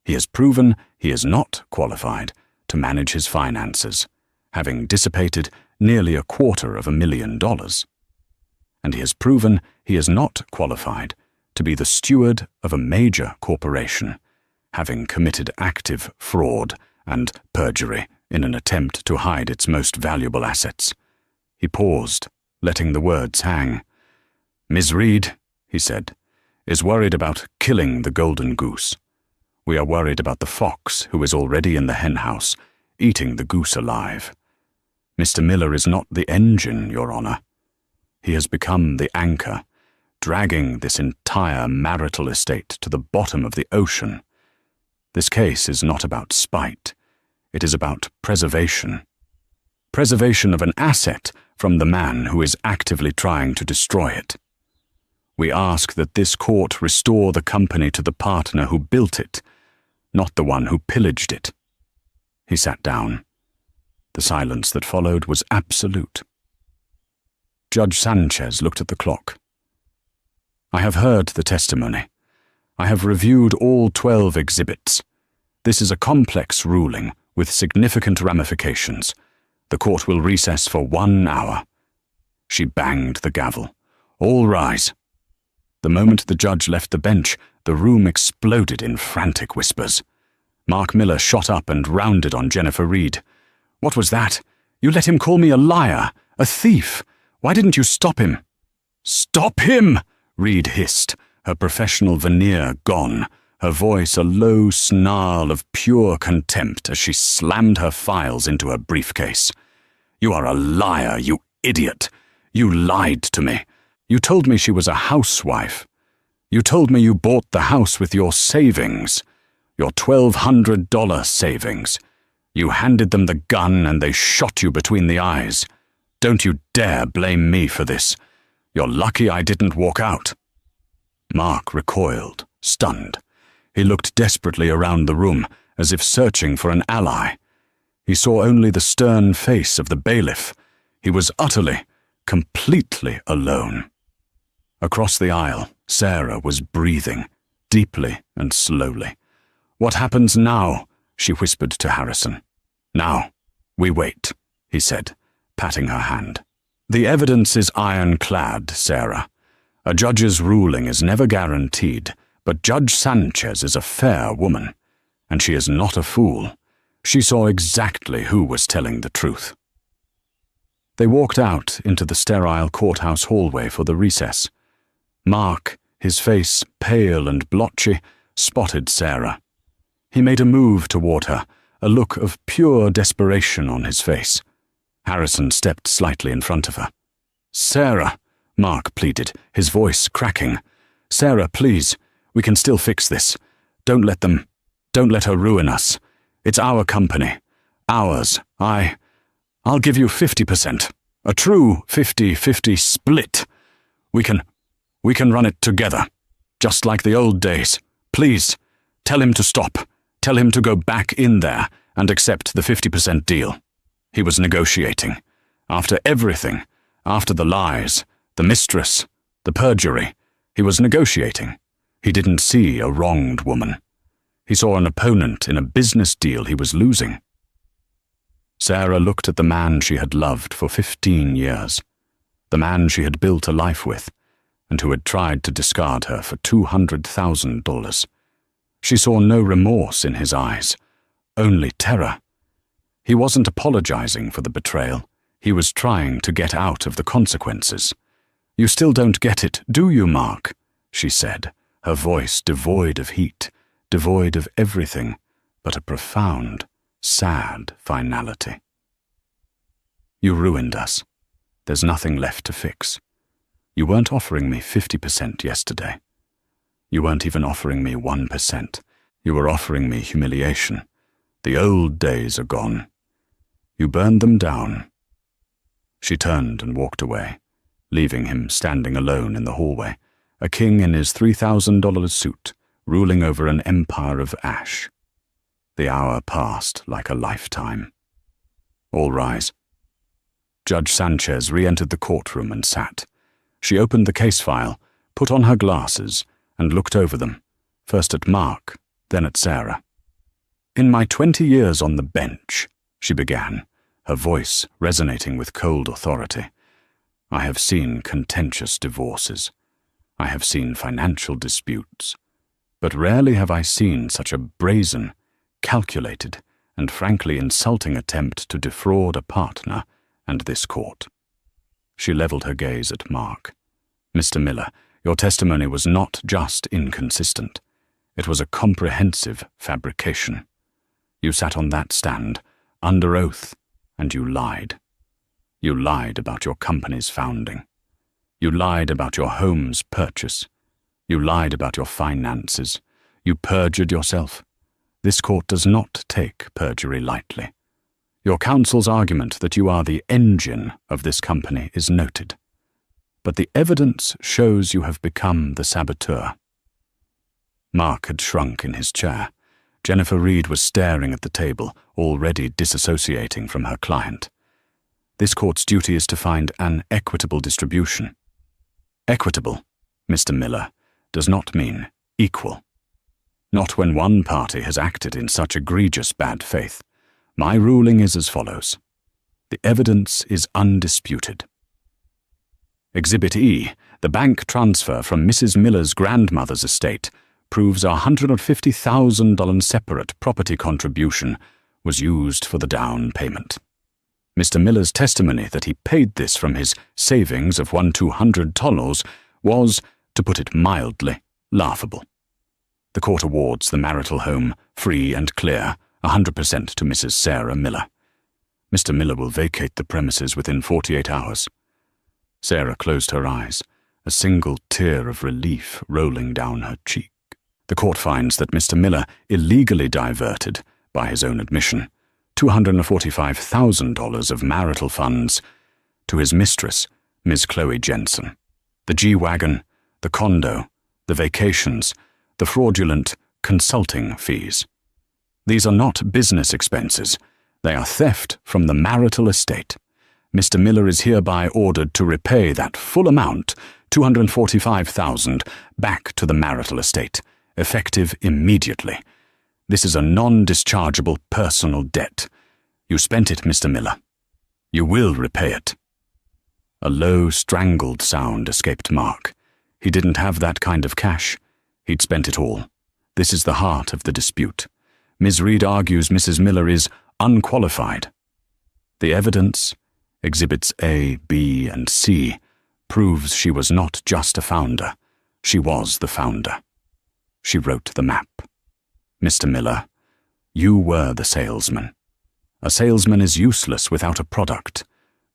He has proven he is not qualified to manage his finances, having dissipated nearly $250,000. And he has proven he is not qualified to be the steward of a major corporation, having committed active fraud and perjury in an attempt to hide its most valuable assets. He paused, letting the words hang. "Ms. Reed," he said, "is worried about killing the golden goose. We are worried about the fox who is already in the henhouse, eating the goose alive. Mr. Miller is not the engine, Your Honor. He has become the anchor, dragging this entire marital estate to the bottom of the ocean. This case is not about spite. It is about preservation. Preservation of an asset from the man who is actively trying to destroy it. We ask that this court restore the company to the partner who built it, not the one who pillaged it." He sat down. The silence that followed was absolute. Judge Sanchez looked at the clock. "I have heard the testimony. I have reviewed all 12 exhibits. This is a complex ruling with significant ramifications. The court will recess for 1 hour." She banged the gavel. "All rise." The moment the judge left the bench, the room exploded in frantic whispers. Mark Miller shot up and rounded on Jennifer Reed. "What was that? You let him call me a liar, a thief. Why didn't you stop him?" "Stop him!" Reed hissed, her professional veneer gone, her voice a low snarl of pure contempt as she slammed her files into her briefcase. "You are a liar, you idiot. You lied to me. You told me she was a housewife. You told me you bought the house with your savings, your $1,200 savings. You handed them the gun and they shot you between the eyes. Don't you dare blame me for this. You're lucky I didn't walk out." Mark recoiled, stunned. He looked desperately around the room, as if searching for an ally. He saw only the stern face of the bailiff. He was utterly, completely alone. Across the aisle, Sarah was breathing, deeply and slowly. "What happens now?" she whispered to Harrison. "Now, we wait," he said, patting her hand. "The evidence is ironclad, Sarah. A judge's ruling is never guaranteed, but Judge Sanchez is a fair woman, and she is not a fool. She saw exactly who was telling the truth." They walked out into the sterile courthouse hallway for the recess. Mark, his face pale and blotchy, spotted Sarah. He made a move toward her, a look of pure desperation on his face. Harrison stepped slightly in front of her. "Sarah," Mark pleaded, his voice cracking. "Sarah, please, we can still fix this. Don't let her ruin us. It's our company. Ours. I'll give you 50%. A true 50-50 split. We can run it together. Just like the old days. Please, tell him to stop. Tell him to go back in there and accept the 50% deal. He was negotiating. After everything, after the lies, the mistress, the perjury, he was negotiating. He didn't see a wronged woman. He saw an opponent in a business deal he was losing." Sarah looked at the man she had loved for 15 years. the man she had built a life with, and who had tried to discard her for $200,000. She saw no remorse in his eyes, only terror. He wasn't apologizing for the betrayal. He was trying to get out of the consequences. "You still don't get it, do you, Mark?" she said, her voice devoid of heat, devoid of everything but a profound, sad finality. "You ruined us. There's nothing left to fix. You weren't offering me 50% yesterday. You weren't even offering me 1%. You were offering me humiliation. The old days are gone. You burned them down." She turned and walked away, leaving him standing alone in the hallway, a king in his $3,000 suit, ruling over an empire of ash. The hour passed like a lifetime. "All rise." Judge Sanchez re-entered the courtroom and sat. She opened the case file, put on her glasses, and looked over them, first at Mark, then at Sarah. "In my 20 years on the bench," she began, her voice resonating with cold authority, "I have seen contentious divorces. I have seen financial disputes. But rarely have I seen such a brazen, calculated, and frankly insulting attempt to defraud a partner and this court." She leveled her gaze at Mark. "Mr. Miller, your testimony was not just inconsistent. It was a comprehensive fabrication. You sat on that stand, under oath, and you lied. You lied about your company's founding. You lied about your home's purchase. You lied about your finances. You perjured yourself. This court does not take perjury lightly. Your counsel's argument that you are the engine of this company is noted. But the evidence shows you have become the saboteur." Mark had shrunk in his chair. Jennifer Reed was staring at the table, already disassociating from her client. "This court's duty is to find an equitable distribution." Equitable, Mr. Miller, does not mean equal. Not when one party has acted in such egregious bad faith. My ruling is as follows. The evidence is undisputed. Exhibit E, the bank transfer from Mrs. Miller's grandmother's estate, proves a $150,000 separate property contribution was used for the down payment. Mr. Miller's testimony that he paid this from his savings of $200 was, to put it mildly, laughable. The court awards the marital home, free and clear, 100% to Mrs. Sarah Miller. Mr. Miller will vacate the premises within 48 hours. Sarah closed her eyes, a single tear of relief rolling down her cheek. The court finds that Mr. Miller illegally diverted, by his own admission, $245,000 of marital funds to his mistress, Ms. Chloe Jensen. The G-Wagon, the condo, the vacations, the fraudulent consulting fees. These are not business expenses. They are theft from the marital estate. Mr. Miller is hereby ordered to repay that full amount, $245,000, back to the marital estate, effective immediately. This is a non-dischargeable personal debt. You spent it, Mr. Miller. You will repay it." A low, strangled sound escaped Mark. He didn't have that kind of cash. He'd spent it all. This is the heart of the dispute. Ms. Reed argues Mrs. Miller is unqualified. The evidence, Exhibits A, B, and C, proves she was not just a founder. She was the founder. She wrote the map. Mr. Miller, you were the salesman. A salesman is useless without a product.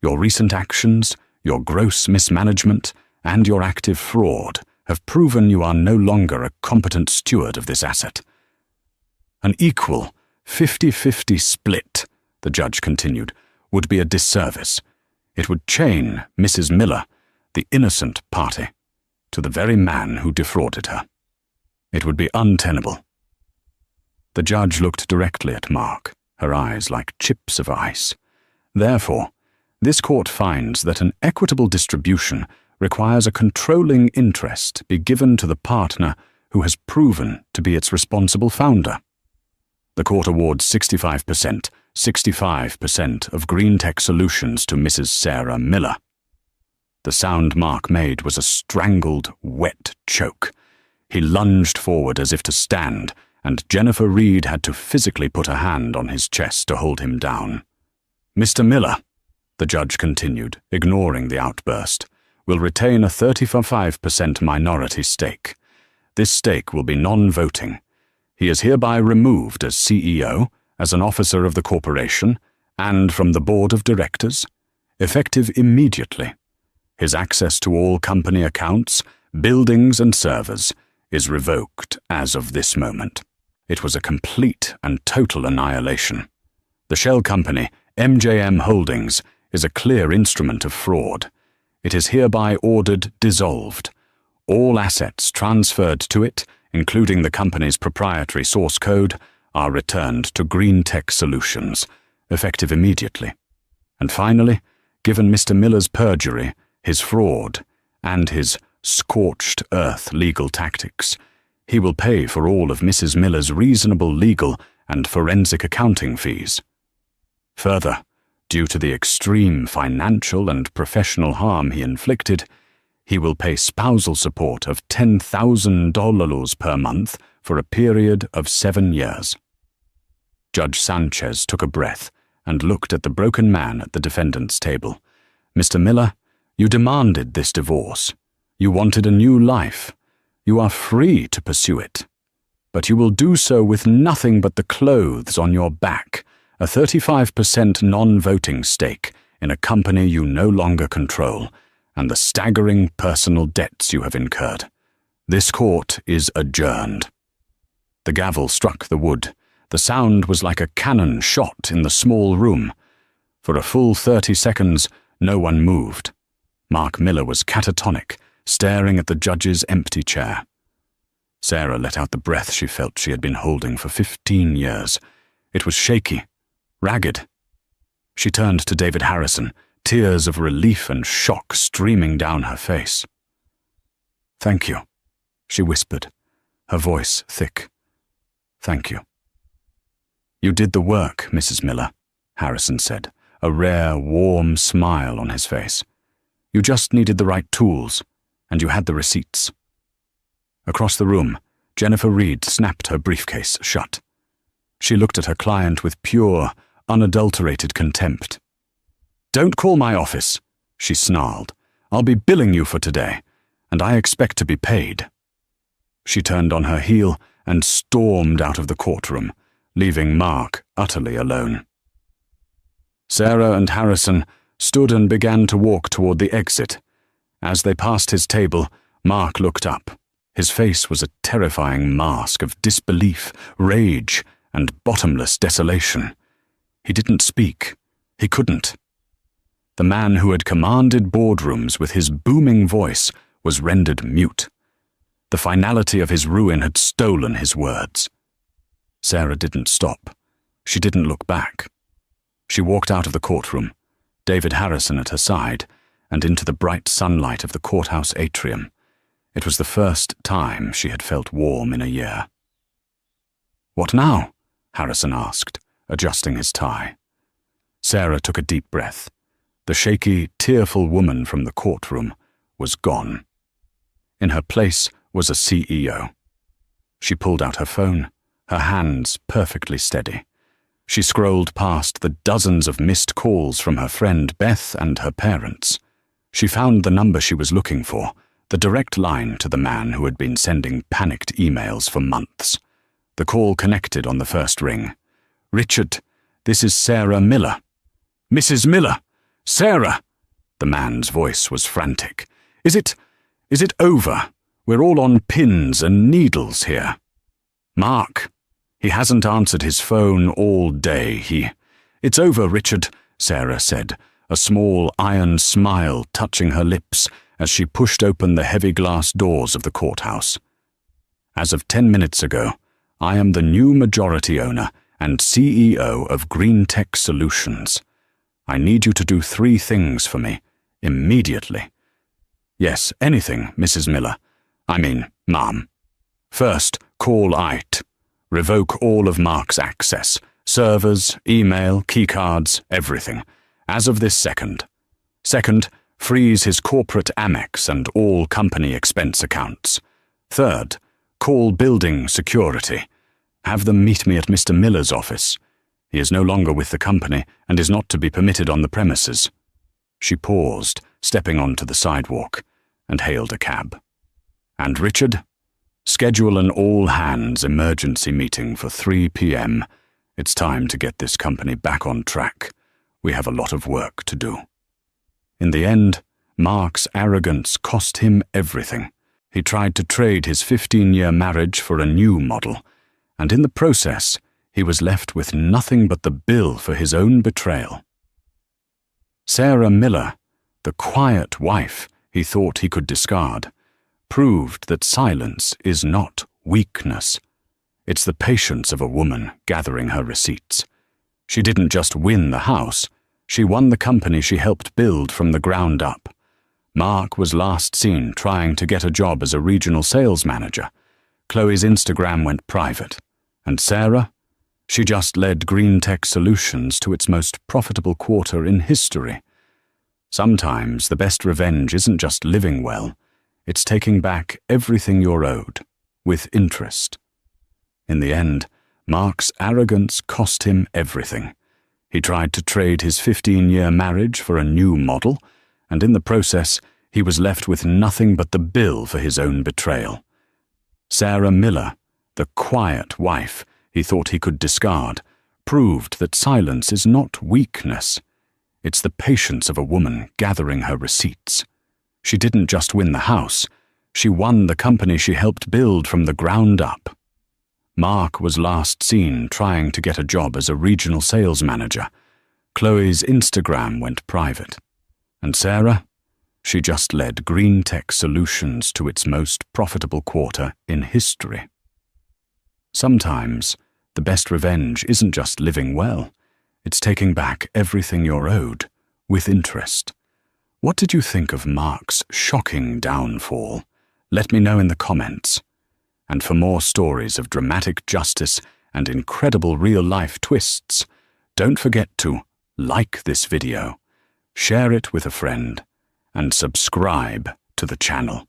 Your recent actions, your gross mismanagement, and your active fraud have proven you are no longer a competent steward of this asset. An equal 50-50 split, the judge continued, would be a disservice. It would chain Mrs. Miller, the innocent party, to the very man who defrauded her. It would be untenable. The judge looked directly at Mark, her eyes like chips of ice. Therefore, this court finds that an equitable distribution requires a controlling interest be given to the partner who has proven to be its responsible founder. The court awards 65% of Green Tech Solutions to Mrs. Sarah Miller. The sound Mark made was a strangled, wet choke. He lunged forward as if to stand, and Jennifer Reed had to physically put a hand on his chest to hold him down. "Mr. Miller," the judge continued, ignoring the outburst, "will retain a 35% minority stake. This stake will be non-voting. He is hereby removed as CEO, as an officer of the corporation, and from the board of directors, effective immediately. His access to all company accounts, buildings and servers is revoked as of this moment." It was a complete and total annihilation. The shell company, MJM Holdings, is a clear instrument of fraud. It is hereby ordered dissolved. All assets transferred to it, including the company's proprietary source code, are returned to Green Tech Solutions, effective immediately. And finally, given Mr. Miller's perjury, his fraud, and his scorched earth legal tactics, he will pay for all of Mrs. Miller's reasonable legal and forensic accounting fees. Further, due to the extreme financial and professional harm he inflicted, he will pay spousal support of $10,000 per month for a period of 7 years. Judge Sanchez took a breath and looked at the broken man at the defendant's table. "Mr. Miller, you demanded this divorce. You wanted a new life. You are free to pursue it. But you will do so with nothing but the clothes on your back, a 35% non-voting stake in a company you no longer control, and the staggering personal debts you have incurred. This court is adjourned." The gavel struck the wood. The sound was like a cannon shot in the small room. For a full 30 seconds, no one moved. Mark Miller was catatonic, staring at the judge's empty chair. Sarah let out the breath she felt she had been holding for 15 years. It was shaky, ragged. She turned to David Harrison, tears of relief and shock streaming down her face. "Thank you," she whispered, her voice thick. "Thank you." "You did the work, Mrs. Miller," Harrison said, a rare, warm smile on his face. "You just needed the right tools, and you had the receipts." Across the room, Jennifer Reed snapped her briefcase shut. She looked at her client with pure, unadulterated contempt. "Don't call my office," she snarled. "I'll be billing you for today, and I expect to be paid." She turned on her heel and stormed out of the courtroom, leaving Mark utterly alone. Sarah and Harrison stood and began to walk toward the exit. As they passed his table, Mark looked up. His face was a terrifying mask of disbelief, rage, and bottomless desolation. He didn't speak. He couldn't. The man who had commanded boardrooms with his booming voice was rendered mute. The finality of his ruin had stolen his words. Sarah didn't stop. She didn't look back. She walked out of the courtroom, David Harrison at her side, and into the bright sunlight of the courthouse atrium. It was the first time she had felt warm in a year. "What now?" Harrison asked, adjusting his tie. Sarah took a deep breath. The shaky, tearful woman from the courtroom was gone. In her place was a CEO. She pulled out her phone, her hands perfectly steady. She scrolled past the dozens of missed calls from her friend Beth and her parents. She found the number she was looking for, the direct line to the man who had been sending panicked emails for months. The call connected on the first ring. "Richard, this is Sarah Miller." "Mrs. Miller! Sarah!" The man's voice was frantic. Is it over? We're all on pins and needles here." "Mark. He hasn't answered his phone all day. It's over, Richard," Sarah said, a small iron smile touching her lips as she pushed open the heavy glass doors of the courthouse. "As of 10 minutes ago, I am the new majority owner and CEO of Green Tech Solutions. I need you to do 3 things for me, immediately." "Yes, anything, Mrs. Miller. Ma'am. First, call IT. Revoke all of Mark's access. Servers, email, keycards, everything. As of this second. Second, freeze his corporate Amex and all company expense accounts. Third, call building security. Have them meet me at Mr. Miller's office. He is no longer with the company and is not to be permitted on the premises. She paused, stepping onto the sidewalk, and hailed a cab. And Richard? Schedule an all-hands emergency meeting for 3 p.m. It's time to get this company back on track. We have a lot of work to do. In the end, Mark's arrogance cost him everything. He tried to trade his 15-year marriage for a new model, and in the process, he was left with nothing but the bill for his own betrayal. Sarah Miller, the quiet wife he thought he could discard, proved that silence is not weakness. It's the patience of a woman gathering her receipts. She didn't just win the house, she won the company she helped build from the ground up. Mark was last seen trying to get a job as a regional sales manager. Chloe's Instagram went private. And Sarah? She just led Green Tech Solutions to its most profitable quarter in history. Sometimes the best revenge isn't just living well, it's taking back everything you're owed, with interest. In the end, Mark's arrogance cost him everything. He tried to trade his 15-year marriage for a new model, and in the process, he was left with nothing but the bill for his own betrayal. Sarah Miller, the quiet wife he thought he could discard, proved that silence is not weakness. It's the patience of a woman gathering her receipts. She didn't just win the house, she won the company she helped build from the ground up. Mark was last seen trying to get a job as a regional sales manager. Chloe's Instagram went private. And Sarah? She just led Green Tech Solutions to its most profitable quarter in history. Sometimes, the best revenge isn't just living well, it's taking back everything you're owed, with interest. What did you think of Mark's shocking downfall? Let me know in the comments. And for more stories of dramatic justice and incredible real-life twists, don't forget to like this video, share it with a friend, and subscribe to the channel.